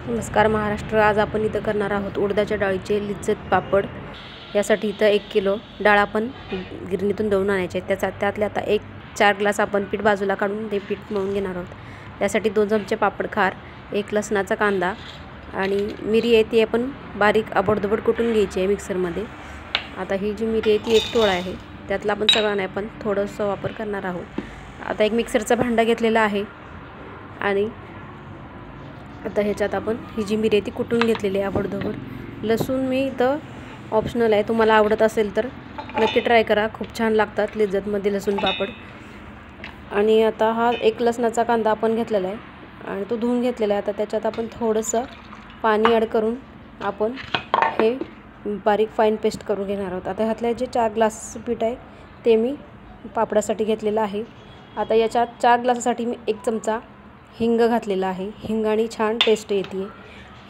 नमस्कार महाराष्ट्र। आज आपण इथं करणार आहोत उडदाच्या डाळीचे लिज्जत पापड। यासाठी इथं 1 किलो डाळ आपण गिरणीतून दळून आणायचे। त्यातले आता 4 ग्लास आपण पीठ बाजूला काढून ते पीठ मळून घेणार आहोत। त्यासाठी 2 चमचे पापड खार, 1 लसणाचा कांदा आणि मिरी आहे ती आपण बारीक आबडधोबड कुटून घ्यायची आहे मिक्सरमध्ये। आता ही जी मिरी आहे ती 1 तोळा आहे, त्यातला आपण सगळा नाही पण थोडंसं वापर करणार आहोत। आता एक मिक्सरचा भांडा घेतलेला आहे आणि आता ह्याच्यात आपण ही जी मिरी आहे ती कुटून घेतलेली आहे आबडधोबड। लसूण मी इथं ऑप्शनल आहे, तुम्हाला आवडत असेल तर नक्की ट्राय करा, खूप छान लागतात लिज्जतमध्ये लसूण पापड। आणि आता हा 1 लसणाचा कांदा आपण घेतलेला आहे आणि तो धुवून घेतलेला आहे। आता त्याच्यात आपण थोडंसं पाणी ॲड करून आपण हे बारीक फाईन पेस्ट करून घेणार आहोत। आता ह्यातले जे 4 ग्लास पीठ आहे ते मी पापडासाठी घेतलेलं आहे। आता याच्यात 4 ग्लासासाठी मी 1 चमचा हिंग घातलेला आहे। हिंगाने छान टेस्ट येते।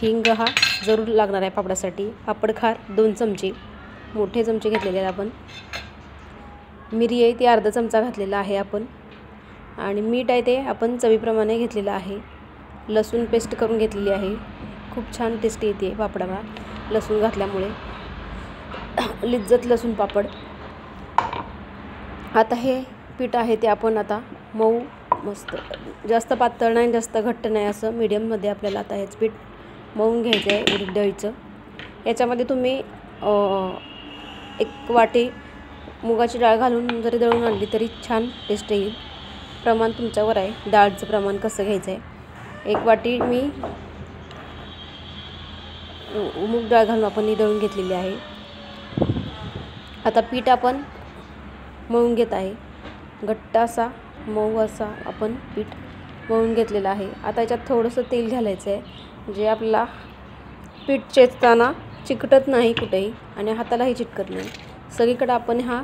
हिंग हा जरूर लागणार आहे पापडासाठी। पापड खार 2 चमचे मोठे चमचे घेतलेले आहेत आपण। मिरी आहे ती अर्धा चमचा घातलेला आहे आपण आणि मीठ आहे ते आपण चवीप्रमाणे घेतलेलं आहे। लसूण पेस्ट करून घेतलेली आहे, खूप छान टेस्ट येते पापडाला लसूण घातल्यामुळे। लिज्जत लसूण पापड। आता हे पीठ आहे ते आपण आता मऊ मस्त, जास्त पातळ नाही जास्त घट्ट नाही, असं मीडियममध्ये आपल्याला आता हेच पीठ मळून घ्यायचं आहे उडीद डाळीचं। याच्यामध्ये तुम्ही 1 वाटी मुगाची डाळ घालून जरी दळून आणली तरी छान टेस्ट येईल। प्रमाण तुमच्यावर आहे, डाळचं प्रमाण कसं घ्यायचं आहे। 1 वाटी मी मूग डाळ घालून आपण ही दळून घेतलेली आहे। आता पीठ आपण मळून घेत आहे, घट्ट असा मऊ असा आपण पीठ मळून घेतलेलं आहे। आता याच्यात थोडंसं तेल घालायचं आहे, जे आपल्याला पीठ चेचताना चिकटत नाही कुठेही आणि हातालाही चिटकत नाही। सगळीकडे आपण हा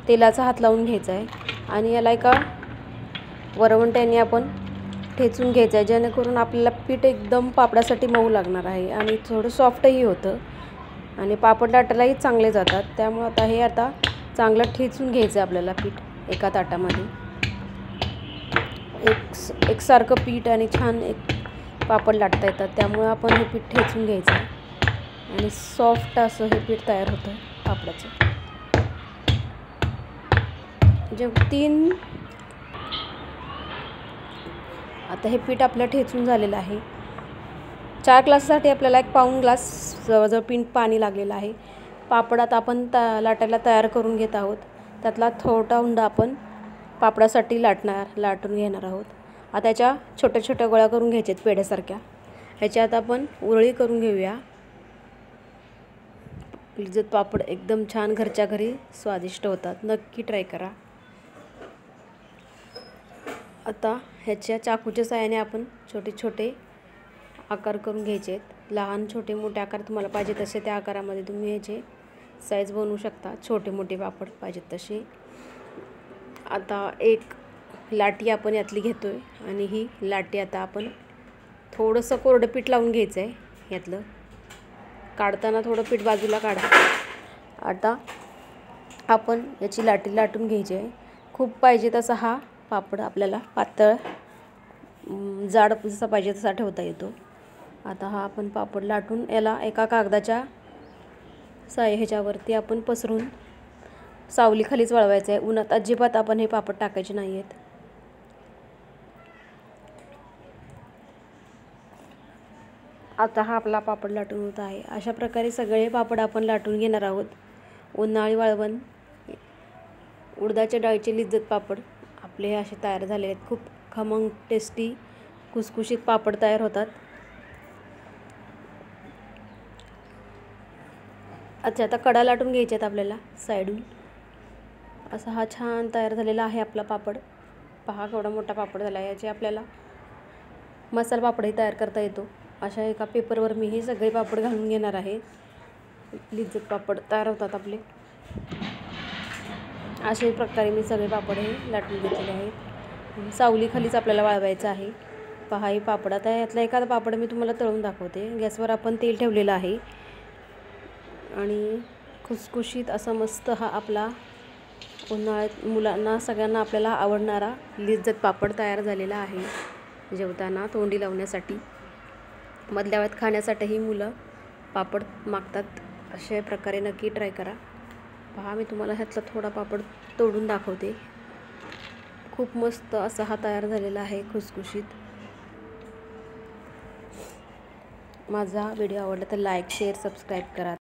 तेलाचा हात लावून घ्यायचा आहे आणि याला एका वरवंट्याने आपण ठेचून घ्यायचं आहे, जेणेकरून आपल्याला पीठ एकदम पापडासाठी मऊ लागणार आहे आणि थोडं सॉफ्टही होतं आणि पापड लाटायलाही चांगले जातात। त्यामुळे आता हे चांगलं ठेचून घ्यायचं आहे आपल्याला पीठ एका ताटामध्ये। एकसारखं पीठ आणि छान एक पापड लाटता येतात, त्यामुळे आपण हे पीठ ठेचून घ्यायचं आहे आणि सॉफ्ट असं हे पीठ तयार होतं पापडाचं। जे 3 आता हे पीठ आपलं ठेचून झालेलं आहे। 4 ग्लाससाठी आपल्याला 1 पाऊण ग्लास जवळजवळ पीठ पाणी लागलेलं आहे। पापड आता आपण लाटायला तयार करून घेत आहोत। त्यातला थोडा उंडा आपण पापडासाठी लाटून घेणार आहोत। आता त्याच्या छोट्या छोट्या गोळ्या करून घ्यायच्यात पेढ्यासारख्या। ह्याच्यात आपण उरळी करून घेऊया। लिज्जत पापड एकदम छान घरच्या घरी स्वादिष्ट होतात, नक्की ट्राय करा। आता ह्याच्या चाकूच्या साहाय्याने आपण छोटे छोटे आकार करून घ्यायचे आहेत। लहान छोटे मोठे आकार तुम्हाला पाहिजे तसे त्या आकारामध्ये तुम्ही ह्याचे साईज बनवू शकता, छोटे मोठे पापड पाहिजेत तसे। आता एक लाटी आपण यातली घेतोय आणि ही लाटी आता आपण थोडंसं कोरडं पीठ लावून घ्यायचं आहे यातलं। काढताना थोडं पीठ बाजूला काढा। आता आपण याची लाटी लाटून घ्यायची आहे। खूप पाहिजे तसा हा पापड आपल्याला पातळ जाड जसा पाहिजे तसा ठेवता येतो। आता हा आपण पापड लाटून याला एका कागदाच्या ह्याच्यावरती आपण पसरून सावलीखालीच वाळवायचं आहे। उन्हात अजिबात आपण हे पापड टाकायचे नाही आहेत। आता हा आपला पापड लाटून होत आहे। अशा प्रकारे सगळे पापड आपण लाटून घेणार आहोत। उन्हाळी वाळवण उडदाच्या डाळीचे लिज्जत पापड आपले हे असे तयार झाले आहेत। खूप खमंग टेस्टी खुसखुशीत पापड तयार होतात। अच्छा, आता कडा लाटून घ्यायच्यात आपल्याला साईडून। असा हा छान तयार झालेला आहे आपला पापड। पहा केवढा मोठा पापड झाला आहे। याचे आपल्याला मसाला पापडही तयार करता येतो। अशा एका पेपरवर मी हे सगळे पापड घालून घेणार आहे। लिज्जत पापड तयार होतात आपले। अशा प्रकारे मी सगळे पापड हे लाटून घेतलेले आहेत। सावलीखालीच आपल्याला वाळवायचं आहे। पहा हे पापड। आता यातला एखादा पापड मी तुम्हाला तळून दाखवते। गॅसवर आपण तेल ठेवलेलं आहे आणि खुसखुशीत असा मस्त हा आपला उन्हाळ्यात मुलांना सगळ्यांना आपल्याला आवडणारा लिज्जत पापड तयार झालेला आहे जेवताना तोंडी लावण्यासाठी। मधल्या वेळात खाण्यासाठीही मुलं पापड मागतात. अशा प्रकारे नक्की ट्राय करा. पहा, मी तुम्हाला ह्यातला थोडा पापड तोडून दाखवते. खूप मस्त असा हा तयार झालेला आहे, खुसखुशीत. माझा व्हिडिओ आवडला तर लाईक, शेअर, सबस्क्राईब करा.